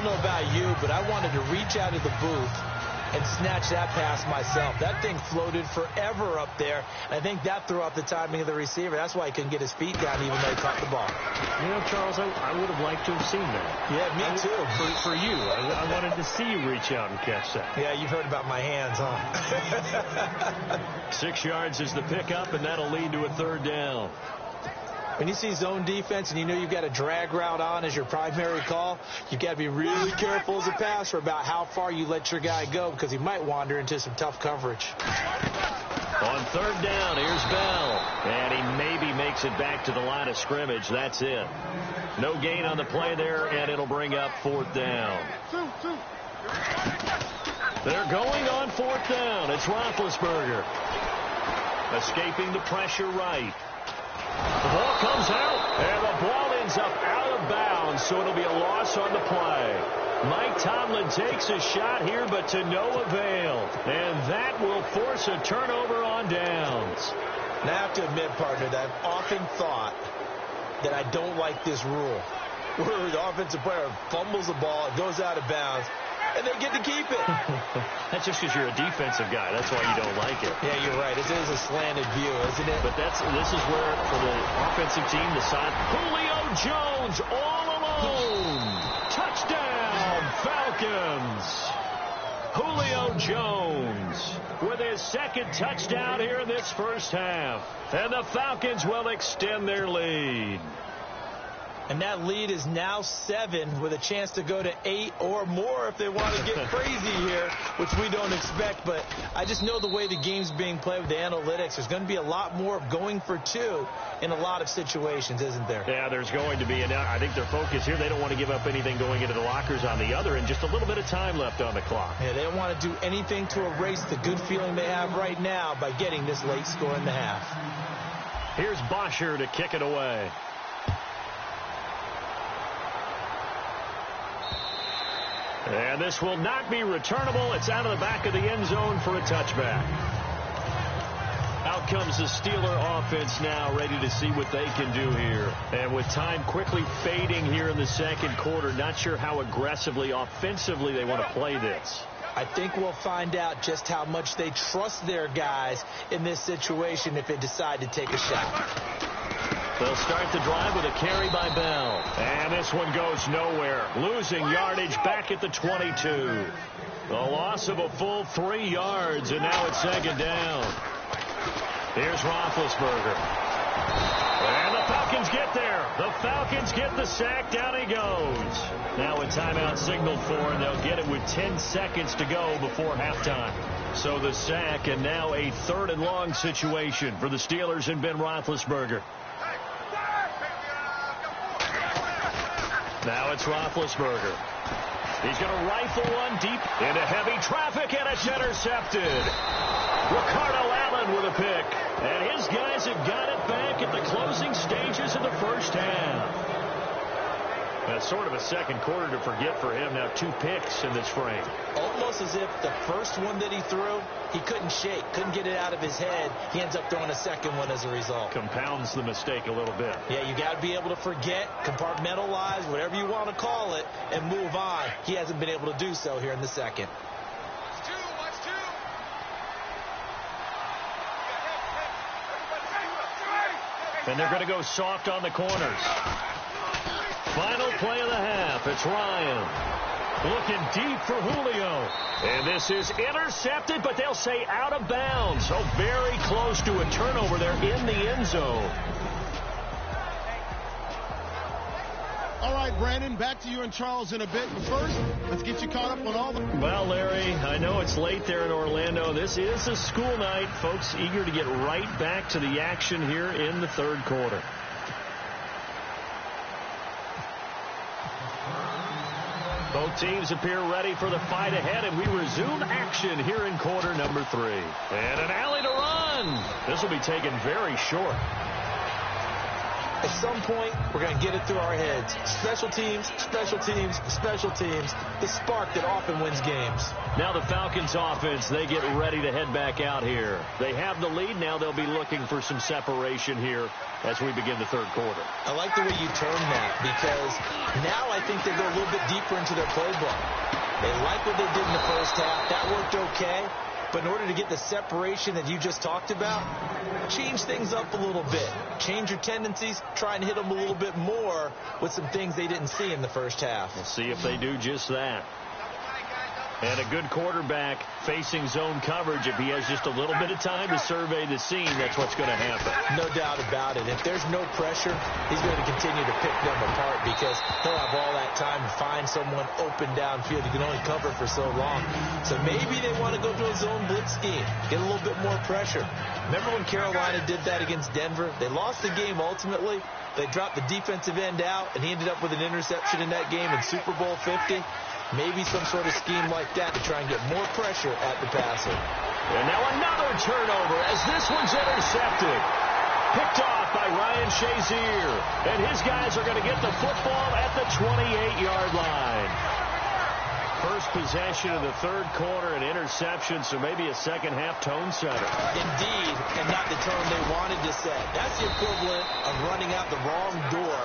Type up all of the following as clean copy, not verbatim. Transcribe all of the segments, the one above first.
don't know about you, but I wanted to reach out of the booth and snatch that pass myself. That thing floated forever up there. I think that threw off the timing of the receiver. That's why he couldn't get his feet down even though he caught the ball. You know, Charles, I would have liked to have seen that. Yeah, me too. For you. I wanted to see you reach out and catch that. Yeah, you've heard about my hands, huh? 6 yards is the pickup, and that'll lead to a third down. When you see zone defense and you know you've got a drag route on as your primary call, you've got to be really careful as a passer about how far you let your guy go because he might wander into some tough coverage. On third down, here's Bell. And he maybe makes it back to the line of scrimmage. That's it. No gain on the play there, and it'll bring up fourth down. They're going on fourth down. It's Roethlisberger. Escaping the pressure right. The ball comes out, and the ball ends up out of bounds, so it'll be a loss on the play. Mike Tomlin takes a shot here, but to no avail. And that will force a turnover on downs. Now, I have to admit, partner, that I've often thought that I don't like this rule, where the offensive player fumbles the ball, it goes out of bounds, and they get to keep it. That's just because you're a defensive guy. That's why you don't like it. Yeah, you're right. This is a slanted view, isn't it? But this is where, for the offensive team, the side. Julio Jones all alone. Touchdown, Falcons. Julio Jones with his second touchdown here in this first half. And the Falcons will extend their lead. And that lead is now 7 with a chance to go to 8 or more if they want to get crazy here, which we don't expect. But I just know the way the game's being played with the analytics, there's going to be a lot more going for 2 in a lot of situations, isn't there? Yeah, there's going to be. And I think their focus here, they don't want to give up anything going into the lockers on the other, and just a little bit of time left on the clock. Yeah, they don't want to do anything to erase the good feeling they have right now by getting this late score in the half. Here's Bosher to kick it away. And this will not be returnable. It's out of the back of the end zone for a touchback. Out comes the Steeler offense now, ready to see what they can do here. And with time quickly fading here in the second quarter, not sure how aggressively, offensively they want to play this. I think we'll find out just how much they trust their guys in this situation if they decide to take a shot. They'll start the drive with a carry by Bell. And this one goes nowhere. Losing yardage back at the 22. The loss of a full 3 yards, and now it's second down. Here's Roethlisberger. And the Falcons get there. The Falcons get the sack. Down he goes. Now a timeout signaled for, and they'll get it with 10 seconds to go before halftime. So the sack, and now a third and long situation for the Steelers and Ben Roethlisberger. Now it's Roethlisberger. He's going to rifle one deep into heavy traffic, and it's intercepted. Ricardo Allen with a pick. And his guys have got it back at the closing stages of the first half. That's sort of a second quarter to forget for him. Now 2 picks in this frame. Almost as if the first one that he threw, he couldn't shake, couldn't get it out of his head. He ends up throwing a second one as a result. Compounds the mistake a little bit. Yeah, you got to be able to forget, compartmentalize, whatever you want to call it, and move on. He hasn't been able to do so here in the second. And they're going to go soft on the corners. Final play of the half. It's Ryan. Looking deep for Julio. And this is intercepted, but they'll say out of bounds. So very close to a turnover there in the end zone. All right, Brandon, back to you and Charles in a bit. But first, let's get you caught up on all the... Well, Larry, I know it's late there in Orlando. This is a school night. Folks eager to get right back to the action here in the third quarter. Both teams appear ready for the fight ahead, and we resume action here in quarter number 3. And an alley to run. This will be taken very short. At some point, we're going to get it through our heads. Special teams, special teams, special teams. The spark that often wins games. Now the Falcons offense, they get ready to head back out here. They have the lead. Now they'll be looking for some separation here as we begin the third quarter. I like the way you term that, because now I think they go a little bit deeper into their playbook. They like what they did in the first half. That worked okay. But in order to get the separation that you just talked about, change things up a little bit. Change your tendencies. Try and hit them a little bit more with some things they didn't see in the first half. We'll see if they do just that. And a good quarterback facing zone coverage. If he has just a little bit of time to survey the scene, that's what's going to happen. No doubt about it. If there's no pressure, he's going to continue to pick them apart because he'll have all that time to find someone open downfield. He can only cover for so long. So maybe they want to go to a zone blitz scheme, get a little bit more pressure. Remember when Carolina did that against Denver? They lost the game ultimately. They dropped the defensive end out, and he ended up with an interception in that game in Super Bowl 50. Maybe some sort of scheme like that to try and get more pressure at the passer. And now another turnover as this one's intercepted. Picked off by Ryan Shazier. And his guys are going to get the football at the 28-yard line. First possession of the third quarter, an interception, so maybe a second-half tone setter. Indeed, and not the tone they wanted to set. That's the equivalent of running out the wrong door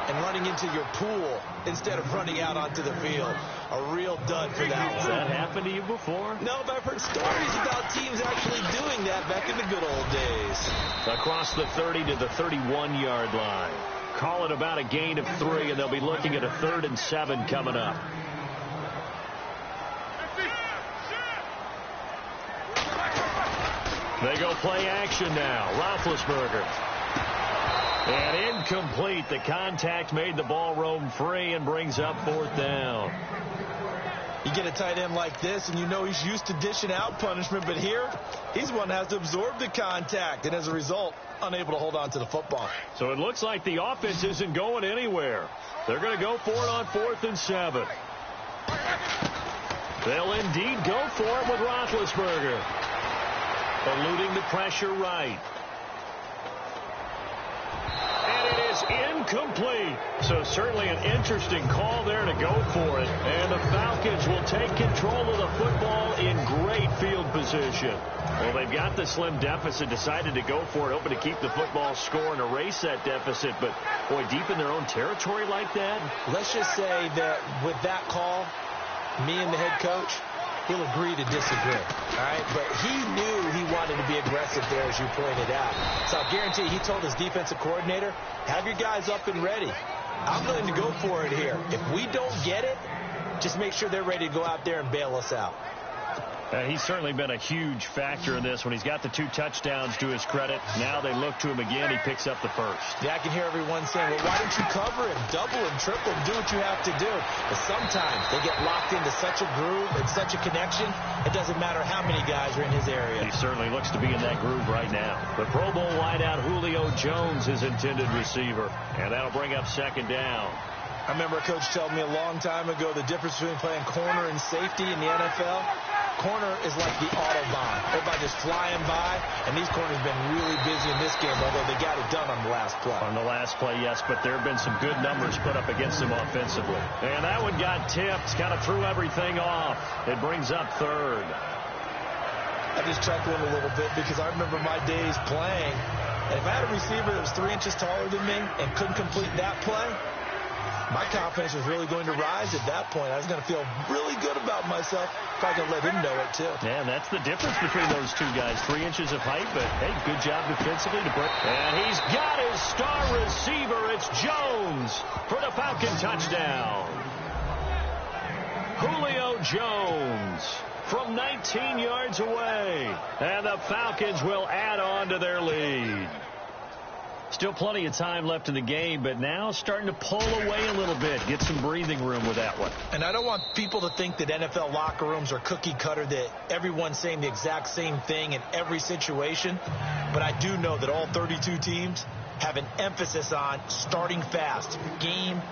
and running into your pool instead of running out onto the field. A real dud for that one. Has that happened to you before? No, but I've heard stories about teams actually doing that back in the good old days. Across the 30 to the 31-yard line. Call it about a gain of 3, and they'll be looking at a 3rd and 7 coming up. They go play action now. Roethlisberger. And incomplete. The contact made the ball roam free and brings up 4th down. You get a tight end like this, and you know he's used to dishing out punishment, but here, he's one that has to absorb the contact, and as a result, unable to hold on to the football. So it looks like the offense isn't going anywhere. They're going to go for it on 4th and 7. They'll indeed go for it with Roethlisberger. Eluding the pressure right. And it is incomplete. So certainly an interesting call there to go for it. And the Falcons will take control of the football in great field position. Well, they've got the slim deficit, decided to go for it, hoping to keep the football score and erase that deficit. But, boy, deep in their own territory like that. Let's just say that with that call, me and the head coach, we'll agree to disagree, all right? But he knew he wanted to be aggressive there, as you pointed out. So I guarantee you, he told his defensive coordinator, have your guys up and ready. I'm willing to go for it here. If we don't get it, just make sure they're ready to go out there and bail us out. He's certainly been a huge factor in this when he's got the 2 touchdowns to his credit. Now they look to him again. He picks up the first. Yeah, I can hear everyone saying, well, why don't you cover him, double him, triple him, do what you have to do. But sometimes they get locked into such a groove and such a connection, it doesn't matter how many guys are in his area. He certainly looks to be in that groove right now. The Pro Bowl wideout Julio Jones, his intended receiver. And that'll bring up 2nd down. I remember a coach told me a long time ago the difference between playing corner and safety in the NFL. Corner is like the Autobahn. Everybody just flying by, and these corners have been really busy in this game, although they got it done on the last play. On the last play, yes, but there have been some good numbers put up against them offensively. And that one got tipped, kind of threw everything off. It brings up 3rd. I just chuckled a little bit because I remember my days playing, and if I had a receiver that was 3 inches taller than me and couldn't complete that play, my confidence was really going to rise at that point. I was going to feel really good about myself if I could let him know it, too. Yeah, and that's the difference between those 2 guys. 3 inches of height, but, hey, good job defensively to break. And he's got his star receiver. It's Jones for the Falcon touchdown. Julio Jones from 19 yards away. And the Falcons will add on to their lead. Still plenty of time left in the game, but now starting to pull away a little bit. Get some breathing room with that one. And I don't want people to think that NFL locker rooms are cookie cutter, that everyone's saying the exact same thing in every situation. But I do know that all 32 teams have an emphasis on starting fast. Game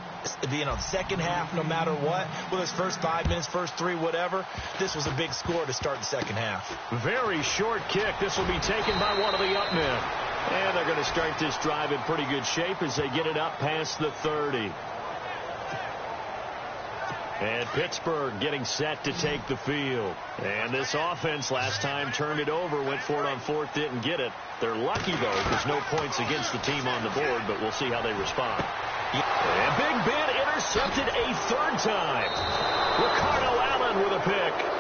being on second half no matter what. Whether it's first 5 minutes, first 3, whatever. This was a big score to start the second half. Very short kick. This will be taken by one of the up men. And they're going to start this drive in pretty good shape as they get it up past the 30. And Pittsburgh getting set to take the field. And this offense last time turned it over, went for it on fourth, didn't get it. They're lucky, though. There's no points against the team on the board, but we'll see how they respond. And Big Ben intercepted a third time. Ricardo Allen with a pick.